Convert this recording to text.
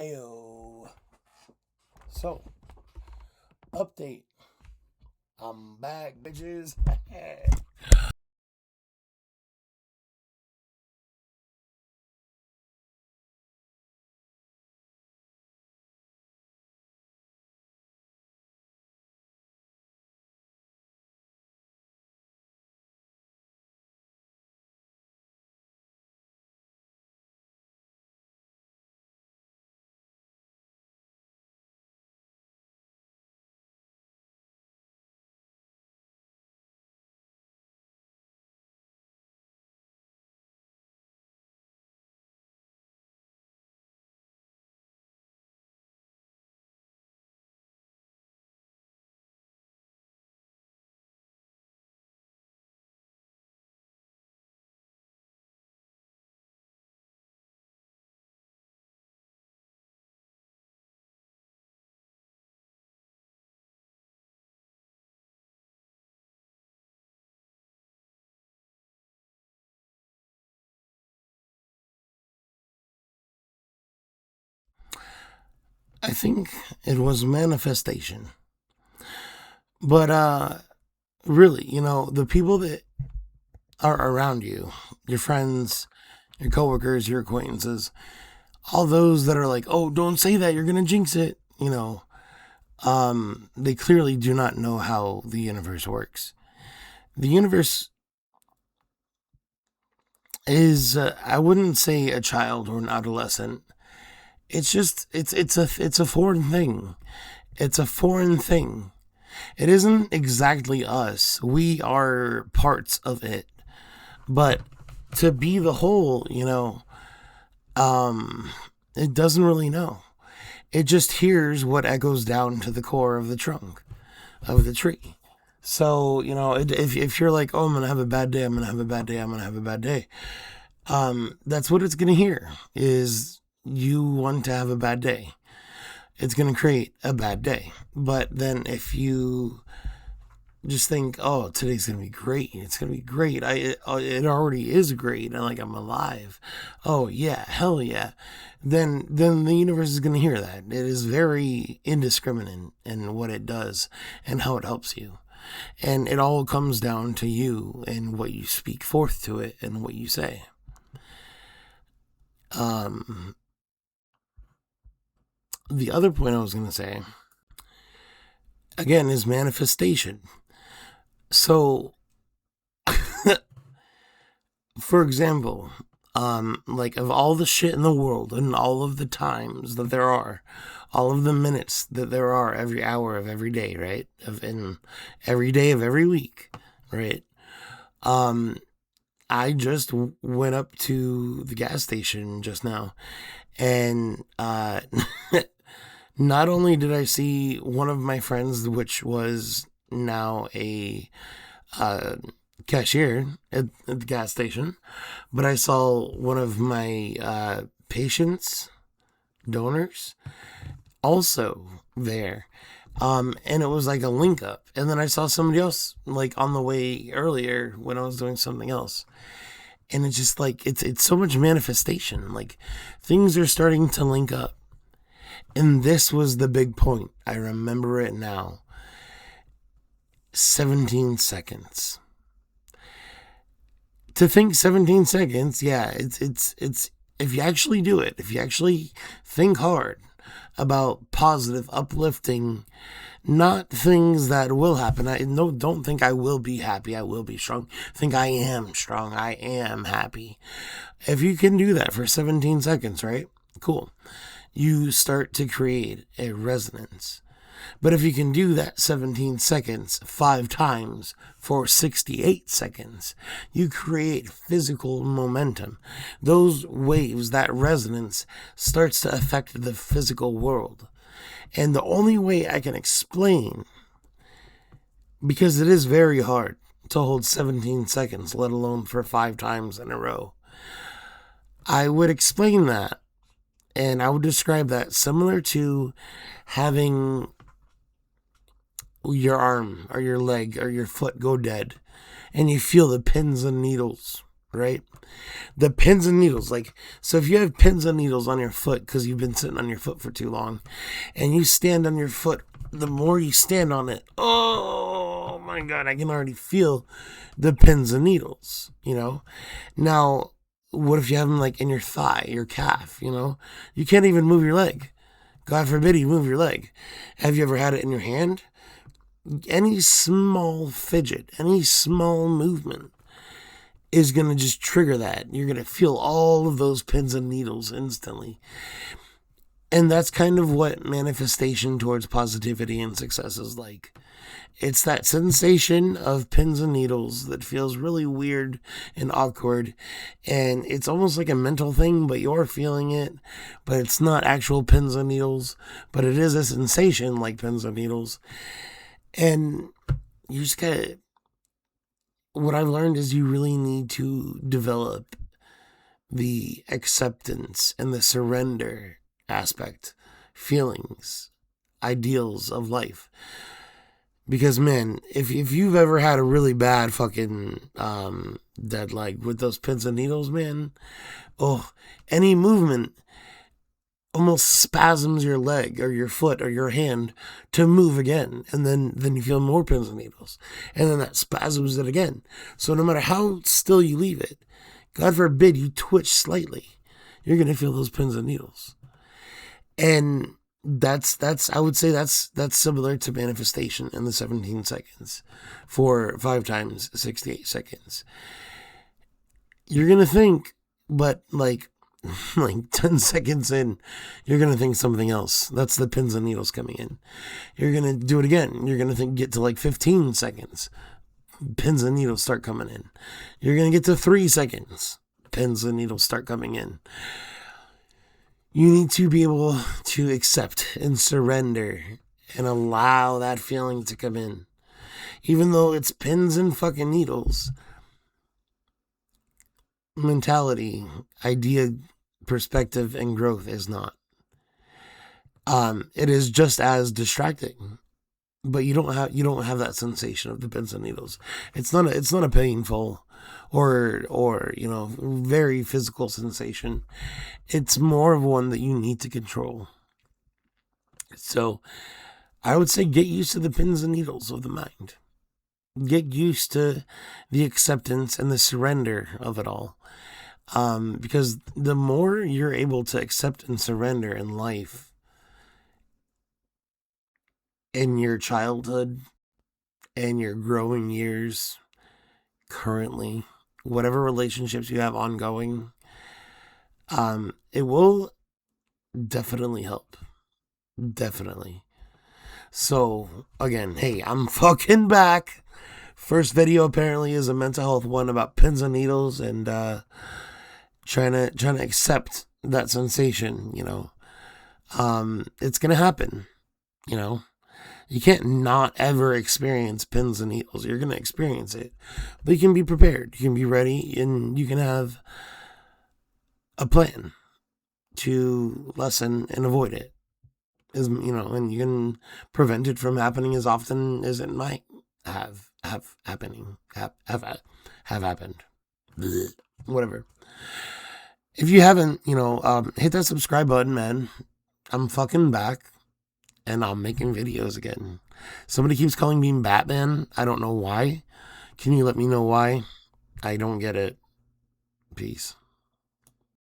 Ayo. So, update. I'm back, bitches. I think it was manifestation. But really, the people that are around you, your friends, your coworkers, your acquaintances, all those that are like, "Oh, don't say that, you're going to jinx it." They clearly do not know how the universe works. The universe is I wouldn't say a child or an adolescent. It's just it's a foreign thing. It's a foreign thing. It isn't exactly us. We are parts of it. But to be the whole, it doesn't really know. It just hears what echoes down to the core of the trunk of the tree. So, if you're like, "Oh, I'm going to have a bad day, I'm going to have a bad day, I'm going to have a bad day," that's what it's going to hear is you want to have a bad day. It's going to create a bad day. But then if you just think, "Oh, today's going to be great. It's going to be great. It already is great. And like I'm alive. Oh yeah, hell yeah." Then the universe is going to hear that. It is very indiscriminate in what it does and how it helps you. And it all comes down to you and what you speak forth to it and what you say. The other point I was going to say, again, is manifestation. So, for example, like of all the shit in the world and all of the times that there are, all of the minutes that there are every hour of every day, right? In every day of every week, right? I just went up to the gas station just now, and not only did I see one of my friends, which was now a cashier at the gas station, but I saw one of my patients, donors, also there. And it was like a link up. And then I saw somebody else like on the way earlier when I was doing something else. And it's just like it's so much manifestation. Like things are starting to link up. And this was the big point. I remember it now. 17 seconds. To think 17 seconds, yeah, it's if you actually do it, if you actually think hard about positive, uplifting, not things that will happen. Don't think I will be happy, I will be strong. Think I am strong, I am happy. If you can do that for 17 seconds, right? Cool. You start to create a resonance. But if you can do that 17 seconds 5 times for 68 seconds, you create physical momentum. Those waves, that resonance, starts to affect the physical world. And the only way I can explain, because it is very hard to hold 17 seconds, let alone for 5 times in a row, I would explain that. And I would describe that similar to having your arm or your leg or your foot go dead and you feel the pins and needles, right? The pins and needles, like, so if you have pins and needles on your foot because you've been sitting on your foot for too long, and you stand on your foot, the more you stand on it, oh my God, I can already feel the pins and needles, Now, what if you have them like in your thigh, your calf, You can't even move your leg. God forbid you move your leg. Have you ever had it in your hand? Any small fidget, any small movement is going to just trigger that. You're going to feel all of those pins and needles instantly. And that's kind of what manifestation towards positivity and success is like. It's that sensation of pins and needles that feels really weird and awkward. And it's almost like a mental thing, but you're feeling it. But it's not actual pins and needles. But it is a sensation like pins and needles. And you just gotta... What I've learned is you really need to develop the acceptance and the surrender aspect, feelings, ideals of life. Because, man, if you've ever had a really bad fucking dead leg with those pins and needles, man, any movement almost spasms your leg or your foot or your hand to move again. And then you feel more pins and needles. And then that spasms it again. So no matter how still you leave it, God forbid you twitch slightly, you're going to feel those pins and needles. And that's I would say that's similar to manifestation in the 17 seconds for 5 times 68 seconds. You're going to think, but like 10 seconds in, you're going to think something else. That's the pins and needles coming in. You're going to do it again. You're going to get to like 15 seconds. Pins and needles start coming in. You're going to get to 3 seconds. Pins and needles start coming in. You need to be able to accept and surrender and allow that feeling to come in. Even though it's pins and fucking needles, mentality, idea, perspective, and growth is not. It is just as distracting, but you don't have that sensation of the pins and needles. It's not a painful or very physical sensation. It's more of one that you need to control. So I would say get used to the pins and needles of the mind. Get used to the acceptance and the surrender of it all. Because the more you're able to accept and surrender in life, in your childhood and your growing years, currently, whatever relationships you have ongoing, it will definitely help. Definitely. So, again, hey, I'm fucking back. First video apparently is a mental health one about pins and needles and trying to accept that sensation, It's gonna happen, You can't not ever experience pins and needles. You're gonna experience it. But you can be prepared. You can be ready, and you can have a plan to lessen and avoid it. And you can prevent it from happening as often as it might have happened. Blech. Whatever. If you haven't, hit that subscribe button, man. I'm fucking back, and I'm making videos again. Somebody keeps calling me Batman. I don't know why. Can you let me know why? I don't get it. Peace.